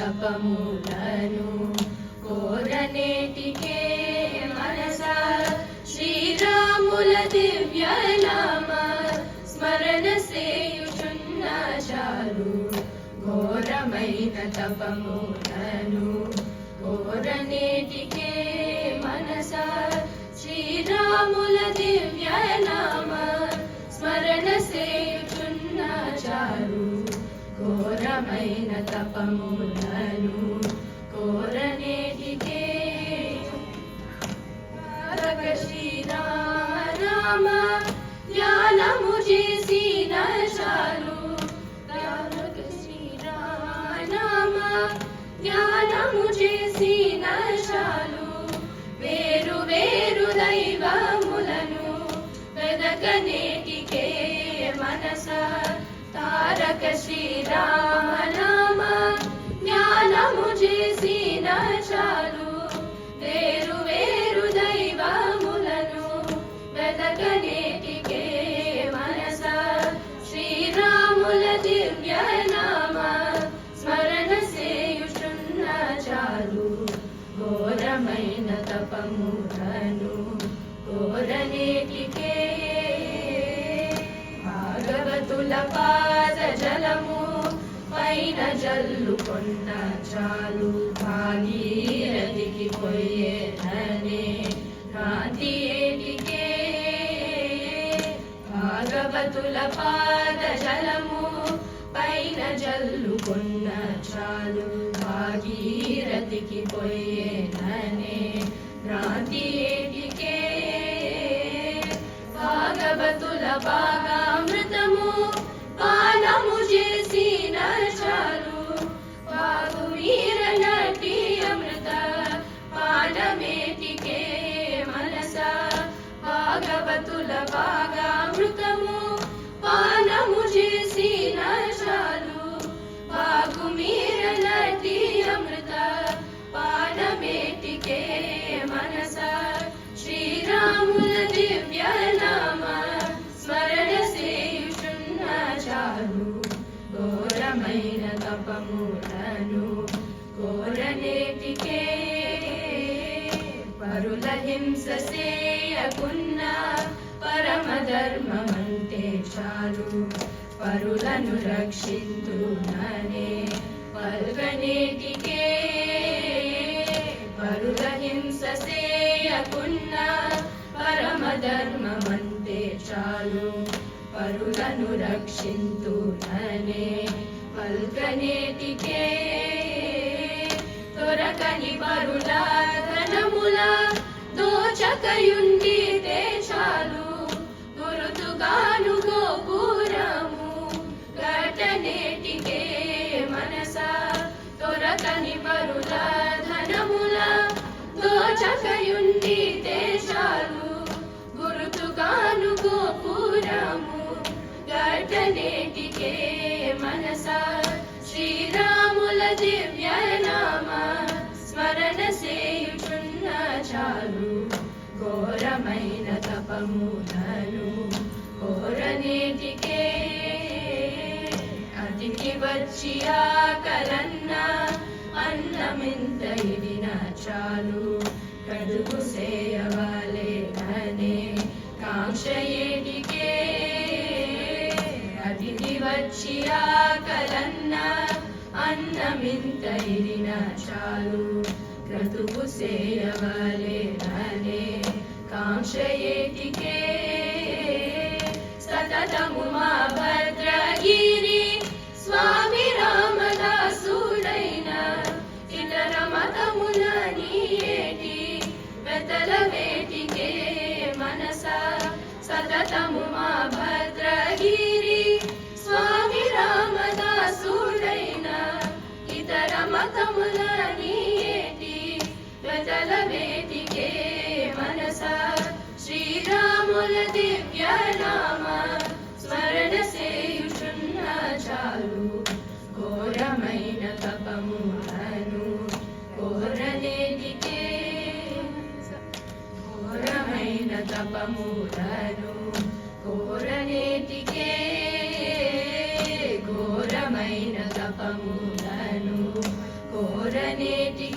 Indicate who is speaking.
Speaker 1: తపములను కోరనేటికే మనసా శ్రీరాముల దివ్యనామ స్మరణ సేయుచున్న చాలు ఘోరమైన తపములను కోరనేటికే మనసా శ్రీరాముల దివ్యనామ స్మరణ సేయుచున్న చాలు ఘోరమైన తపములను కోరనేటికే శ్రీరామ రామ ధ్యానము చేసిన చాలు శ్రీరామ రామ ధ్యానము చేసిన చాలు వేరు వేరు దైవములను వెదకనేటికే మనసా తారక శ్రీరామ నామ జ్ఞానము చేసిన చాలు వేరు వేరు దైవములను వెదకనేటికే మనసా శ్రీరాముల దివ్యనామ స్మరణ సేయుచున్న చాలు ఘోరమైన తపములను కోరనేటికే భాగవతుల పాద జలము పైన జల్లుకొన్న చాలు భాగీరథికి పోయేననే కాంతి ఏటికే భాగవతుల పాద జలము పైన జల్లుకొన్న చాలు భాగీరథికి పోయేననే కాంతి ఏటికే భాగవతుల భాగామృతము పానము చేసిన చాలు భాగువీర నటి అమృత పానమేటికే మనసా భాగవతుల భాగామృతము పానము చేసిన చాలు భాగువీర నటి అమృత పానమేటికే మనసా శ్రీరాముల దివ్యనామ స్మరణ సేయుచున్న చాలు ఘోరమైన తపములను కోరనేటికే పరుల హింస సేయకున్న పరమధర్మమంటే చాలు పరులను రక్షింతుననే పల్గనేటికే పరుల హింస సేయకున్న పరమధర్మమంటే చాలు పరులను రక్షింతుననే పల్కనేటికే దొరకని పరుల ధనముల దోచకయుండితే చాలు గురుతుగాను గోపురము ఘటనేటికే మనసా దొరకని పరుల ధనముల దోచకయుండితే చాలు గురుతుగాను గోపురము ఘటనేటికే మనసా శ్రీరాముల దివ్యనామ స్మరణ సేయుచున్న చాలు ఘోరమైన తపములను కోరనేటికే అతికి వచ్చి ఆకలన్న అన్నమింత ఇడిన చాలు కడుపు సేయవాలేననే కాంక్ష ఏటికే అతిథి వచ్చి ఆకలన్న అన్నమింత ఇడిన చాలు క్రతువు సేయవాలేననే కాంక్ష ఏటికే సతతము మా భద్రగిరి స్వామి రామదాసుడైన ఇతర మతముల నీయేటి వెతల వేటికే మనసా సతతము మా భద్రగిరి స్వామి రామదాసుడైన ఇతర మతముల నీయేటి వెతల వేటికే మనసా శ్రీరాముల దివ్యనామ స్మరణ సేయుచున్న చాలు ఘోరమైన తపములను కోరనేటికే ఘోరమైన తపములను కోరనేటికే ఘోరమైన తపములను కోరనేటి